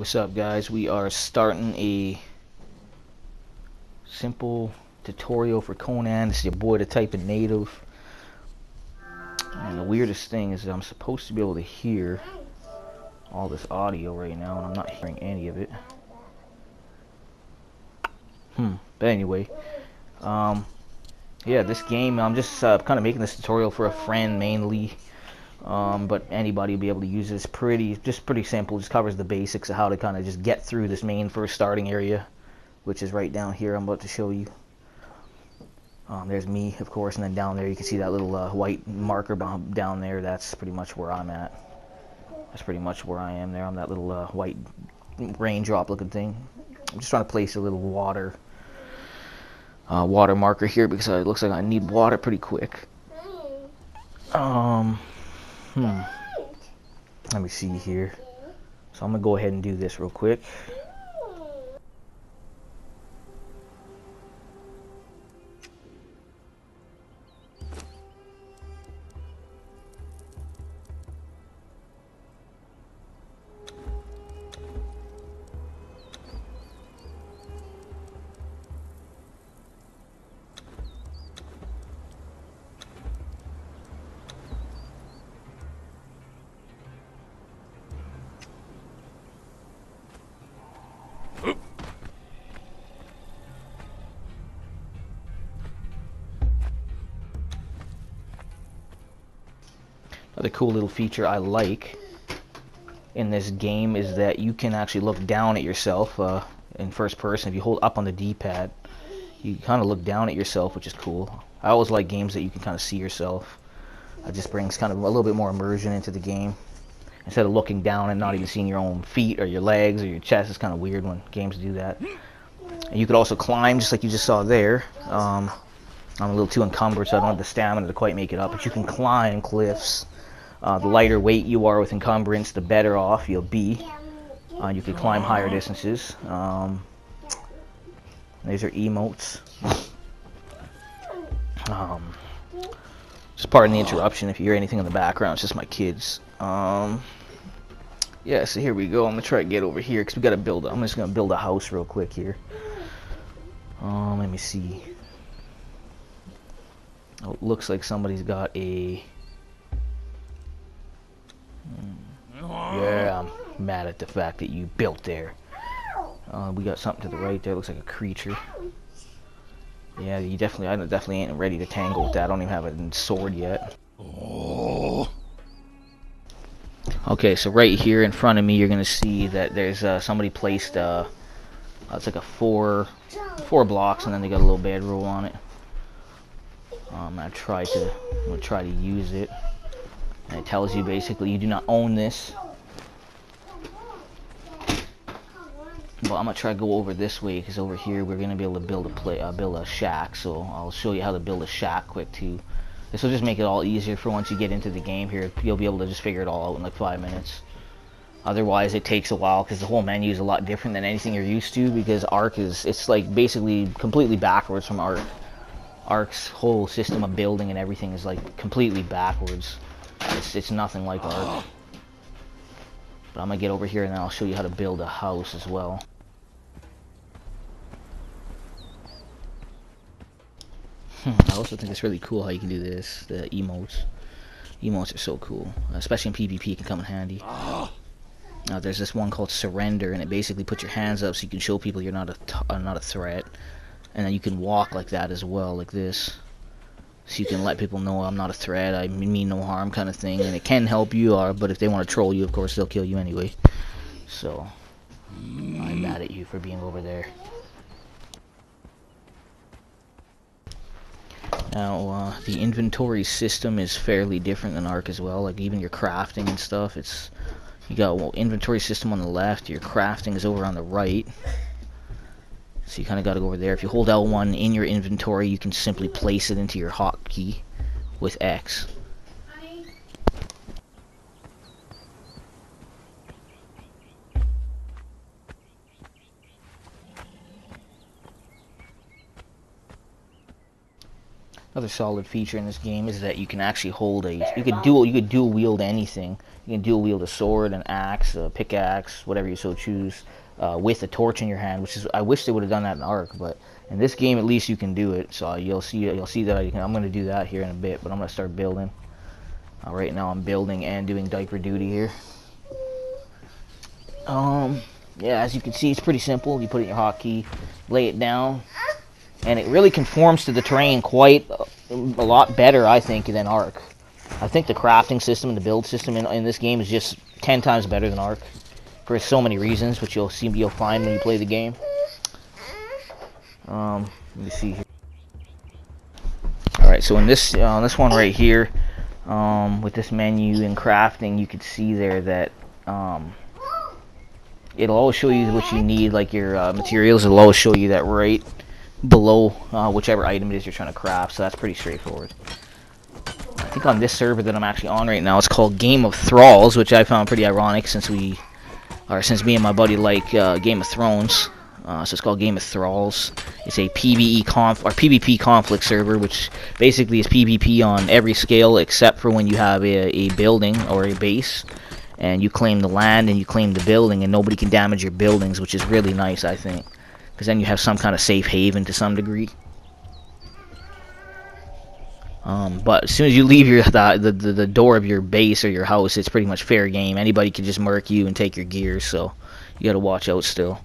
What's up, guys? We are starting a simple tutorial for Conan. This is your boy, the Type of Native. And the weirdest thing is that I'm supposed to be able to hear all this audio right now, and I'm not hearing any of it. But anyway, yeah, this game, I'm just kind of making this tutorial for a friend mainly. But anybody will be able to use this. Pretty simple. Just covers the basics of how to kind of just get through this main first starting area, which is right down here. I'm about to show you. There's me, of course, and then down there you can see that little white marker down there. That's pretty much where I'm at. That's pretty much where I am there. I'm that little white raindrop looking thing. I'm just trying to place a little water marker here because it looks like I need water pretty quick. Let me see here. So I'm gonna go ahead and do this real quick. Another cool little feature I like in this game is that you can actually look down at yourself in first person. If you hold up on the D-pad, you kind of look down at yourself, which is cool. I always like games that you can kind of see yourself. It just brings kind of a little bit more immersion into the game. Instead of looking down and not even seeing your own feet or your legs or your chest, it's kind of weird when games do that. And you could also climb, just like you just saw there. I'm a little too encumbered, so I don't have the stamina to quite make it up. But you can climb cliffs. The lighter weight you are with encumbrance, the better off you'll be. You can climb higher distances. These are emotes. Just pardon the interruption if you hear anything in the background. It's just my kids. Yeah, so here we go. I'm gonna try to get over here because we gotta build. I'm just gonna build a house real quick here. Let me see. Oh, it looks like somebody's got a. Yeah, I'm mad at the fact that you built there. We got something to the right there. Looks like a creature. Yeah, I definitely ain't ready to tangle with that. I don't even have a sword yet. Okay, so right here in front of me, you're gonna see that there's somebody placed. It's like a four blocks, and then they got a little bedroll on it. I'm gonna try to use it. And it tells you basically you do not own this. But I'm gonna try to go over this way because over here we're gonna be able to build a shack. So I'll show you how to build a shack quick too. This will just make it all easier for once you get into the game here. You'll be able to just figure it all out in like 5 minutes. Otherwise it takes a while because the whole menu is a lot different than anything you're used to, because Ark it's like basically completely backwards from Ark. Ark's whole system of building and everything is like completely backwards. It's nothing like Ark. But I'm gonna get over here and then I'll show you how to build a house as well. I also think it's really cool how you can do this. The emotes. Emotes are so cool, especially in PvP. It can come in handy. There's this one called Surrender, and it basically puts your hands up so you can show people you're not a threat. And then you can walk like that as well, like this. So you can let people know I'm not a threat, I mean no harm kind of thing. And it can help you, but if they want to troll you, of course, they'll kill you anyway. So, I'm mad at you for being over there. Now, the inventory system is fairly different than Ark as well. Like, even your crafting and stuff, you got inventory system on the left, your crafting is over on the right. So you kind of got to go over there. If you hold L1 in your inventory, you can simply place it into your hotkey with X. Another solid feature in this game is that you can actually hold a, you could dual wield anything. You can dual wield a sword, an axe, a pickaxe, whatever you so choose, with a torch in your hand. Which is, I wish they would have done that in Ark, but in this game at least you can do it. So you'll see that I'm going to do that here in a bit, but I'm going to start building. Right now I'm building and doing diaper duty here. Yeah, as you can see, it's pretty simple. You put it in your hotkey, lay it down, and it really conforms to the terrain quite a lot better, I think, than Ark. I think the crafting system and the build system in this game is just 10 times better than Ark for so many reasons, which you'll find when you play the game. Let me see here. All right, so in this one right here, with this menu and crafting, you can see there that it'll always show you what you need, like your materials. It'll always show you that right below whichever item it is you're trying to craft, so that's pretty straightforward. I think on this server that I'm actually on right now, it's called Game of Thralls, which I found pretty ironic since me and my buddy like Game of Thrones. So it's called Game of Thralls. It's a PvP conflict server, which basically is PvP on every scale except for when you have a building or a base, and you claim the land and you claim the building, and nobody can damage your buildings, which is really nice, I think, because then you have some kind of safe haven to some degree. But as soon as you leave the door of your base or your house, it's pretty much fair game. Anybody can just murk you and take your gear, so you gotta watch out still.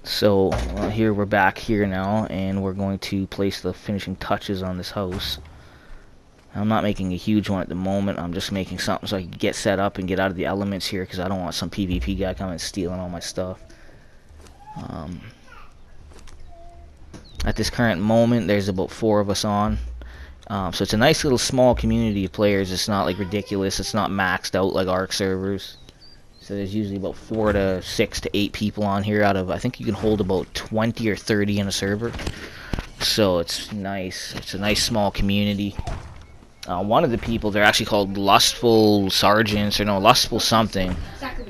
So here we're back here now, and we're going to place the finishing touches on this house. I'm not making a huge one at the moment. I'm just making something so I can get set up and get out of the elements here, because I don't want some PvP guy coming and stealing all my stuff. At this current moment, there's about 4 of us on. So it's a nice little small community of players. It's not like ridiculous. It's not maxed out like Ark servers. So there's usually about 4 to 6 to 8 people on here out of, I think you can hold about 20 or 30 in a server. So it's nice. It's a nice small community. One of the people, they're actually called Lustful Sergeants, or no, Lustful something.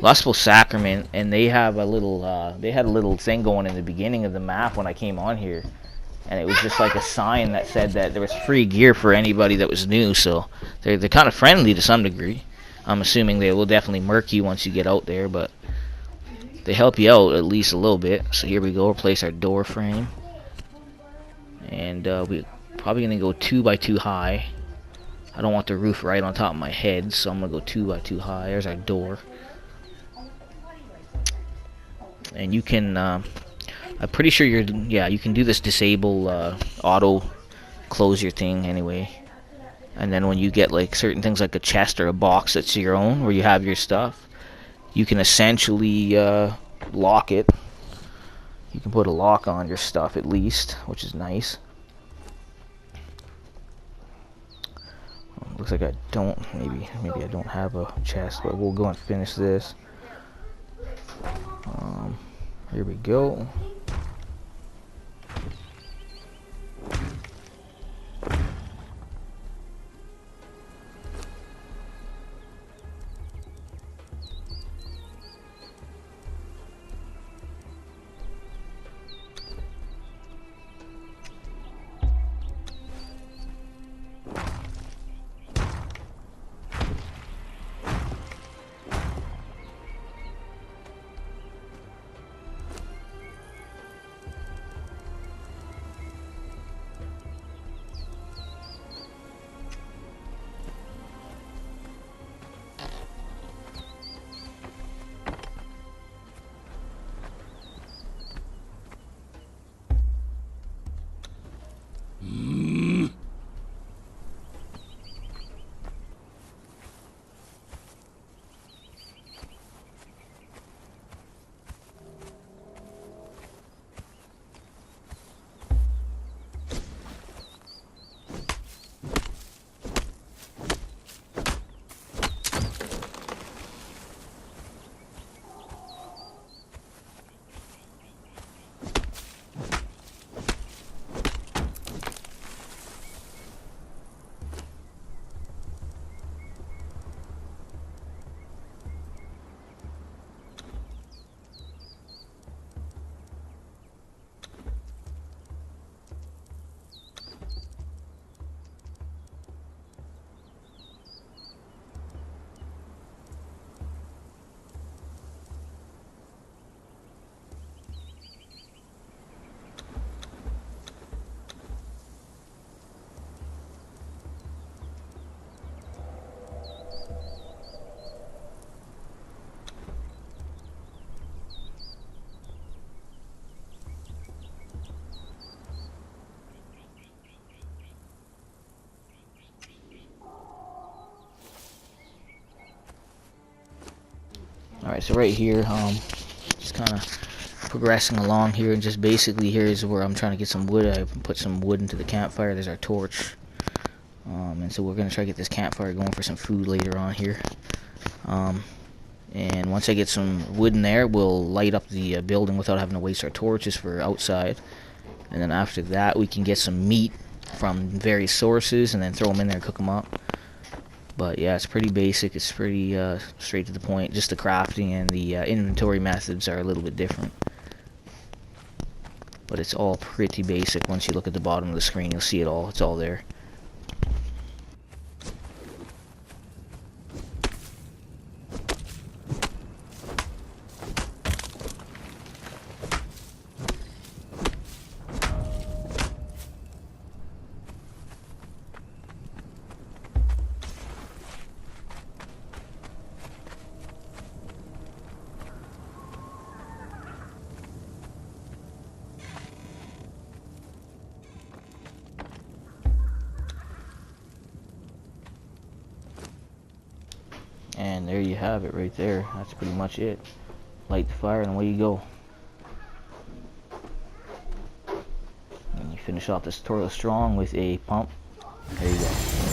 Lustful Sacrament, and they have a little, they had a little thing going in the beginning of the map when I came on here. And it was just like a sign that said that there was free gear for anybody that was new, so they're kind of friendly to some degree. I'm assuming they will definitely murk you once you get out there, but they help you out at least a little bit. So here we go, replace our door frame. And we're probably going to go 2 by 2 high. I don't want the roof right on top of my head, so I'm going to go 2 by 2 high. There's our door. And you can, I'm pretty sure you can do this disable auto close your thing anyway. And then when you get like certain things like a chest or a box that's your own, where you have your stuff, you can essentially lock it. You can put a lock on your stuff at least, which is nice. Looks like I don't, maybe I don't have a chest, but we'll go and finish this. Here we go. Alright, so right here, just kind of progressing along here, and just basically here is where I'm trying to get some wood. I put some wood into the campfire. There's our torch. And so we're going to try to get this campfire going for some food later on here. And once I get some wood in there, we'll light up the building without having to waste our torches for outside. And then after that, we can get some meat from various sources and then throw them in there and cook them up. But yeah, it's pretty basic. It's pretty straight to the point. Just the crafting and the inventory methods are a little bit different. But it's all pretty basic. Once you look at the bottom of the screen, you'll see it all. It's all there. And there you have it right there. That's pretty much it. Light the fire and away you go. And you finish off this tutorial strong with a pump. There you go.